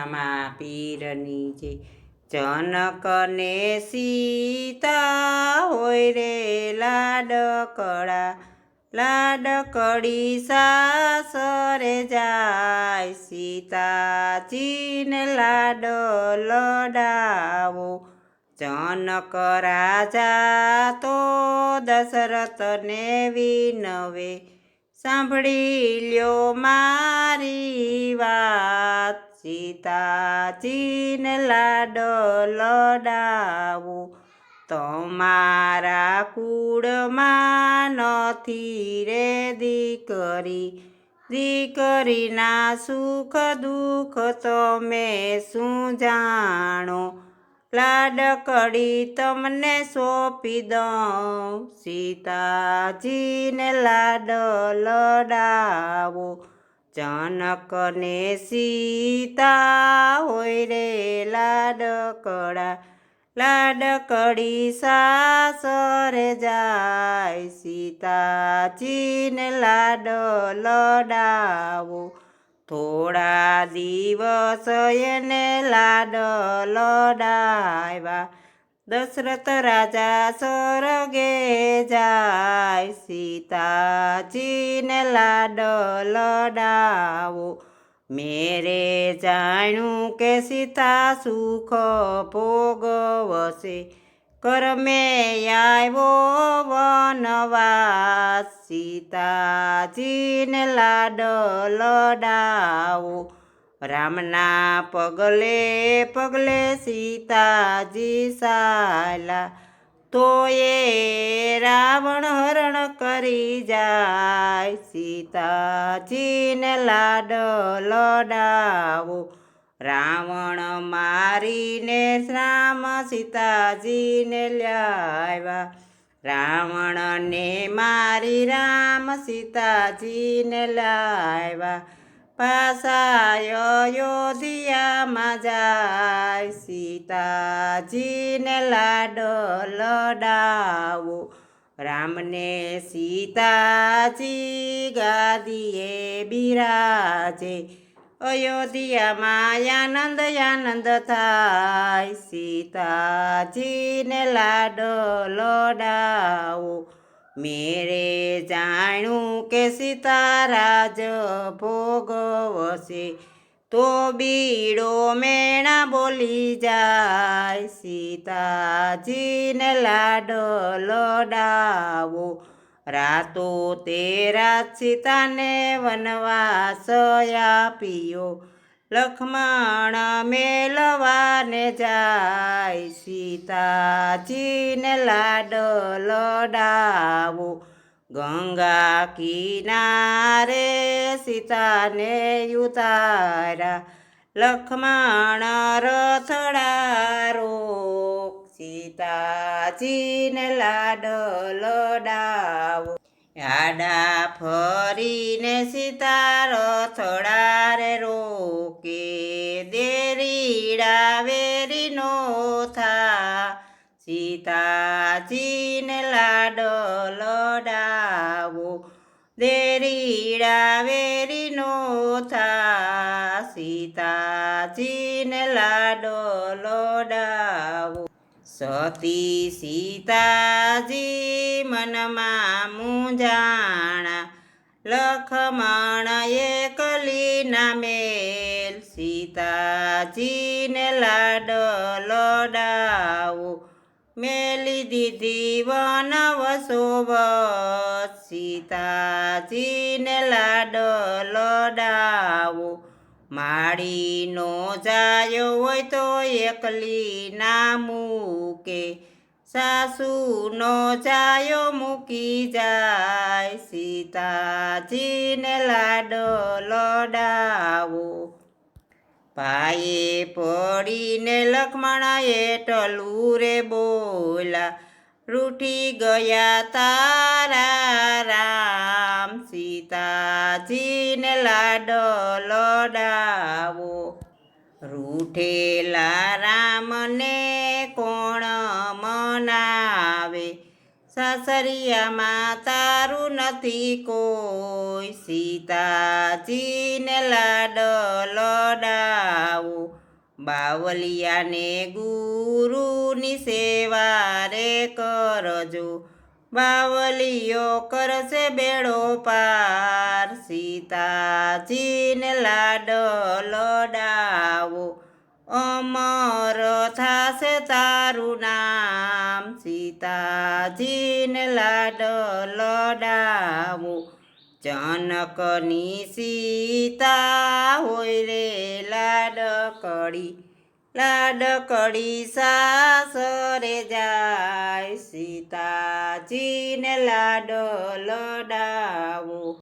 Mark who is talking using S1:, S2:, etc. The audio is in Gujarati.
S1: રામા પીરની જય। જનકને સીતા હોય રે લાડકડા, લાડકડી સાસરે જાય, સીતાજીને લાડો લડાવો। જનક રાજા તો દશરથને વિનવે, સાંભળી લ્યો મારી વાત, સીતાજીને લાડો લડાવો। તમારા કુળમાં નથી રે દીકરી, દીકરીના સુખ દુઃખ તમે શું જાણો, લાડકડી તમને સોંપી દઉં, સીતાજીને લાડો લડાવો। જનકને સીતા હોય રે લાડકડા, લાડકડી સાસરે જાય, સીતાજીને લાડો લડાવો। થોડા દિવસ એને લાડો લડાવ્યા, દશરથ રાજા સ્વર્ગે જાય, સીતાજીને લાડો લડાવો। મેરે જાણ્યું કે સીતા સુખ ભોગવશે, કરમે આવ્યો વનવાસ, સીતાજીને લાડો લડાવો। રામના પગલે પગલે સીતાજી ચાલ્યા, તો એ રાવણ હરણ કરી જાય, સીતાજીને લાડો લડાવો। રાવણ મારીને રામ સીતાજીને લાવ્યા, રાવણને મારી રામ સીતાજીને લાવ્યા, પાછા અયોધ્યામાં જાય, સીતાજીને લાડો લડાવો। રામને સીતાજી ગાદીએ બિરાજે, અયોધ્યામાં આનંદ આનંદ થાય, સીતાજીને લાડો લડાવો। મેરે જાણ્યું કે સીતા રાજ ભોગવશે, તો બીડો મેણા બોલી જાય, સીતાજીને લાડો લડાવો। રાતો તે રાત સીતાને વનવાસ આપ્યો, લક્ષ્મણ મેલવાને જાય, સીતાજીને લાડો લડાવો। ગંગા કિનારે સીતાને ઉતાર્યા, લક્ષ્મણ રથડારો, સીતાજીને લાડો લડાવો। આડા ફરીને સીતા રથડારે રોકે, દેરીડા વેરી નો થા, સીતાજીને લાડો લડાવો। દેરીડા વેરી નો થા, સીતાજીને લાડો લડાવો। સતી સીતાજી મનમાં મૂંઝાણા, લક્ષ્મણ એકલીના મેલ, સીતાજીને લાડો લડાવો। મેલી દીધી વનવસોવત, સીતાજીને લાડો લડાવો। માડી નો જાયો હોય તો એકલી ના મૂકે, સાસુ નો જાયો મૂકી જાય, સીતાજીને લાડો લડાવો। પાયે પડીને લક્ષ્મણ એટલું રે બોલ્યા, રૂઠી ગયા તારા રામ, સીતાજીને લાડો લડાવો। રૂઠેલા રામને કોણ મનાવે, સાસરિયામાં તારું નથી કોઈ, સીતાજીને લાડ લડાવો. બાવલિયાને ગુરુની સેવા રે કરજો, બાવલીઓ કરશે બેડો પાર. સીતાજીને લાડ લડાવો, અમર થાશે તારું નામ. સીતાજીને લાડ લડાવો, જનકની સીતા હોય રે લાડકડી સાસરે જાય. સીતાજીને લાડ લડાવો.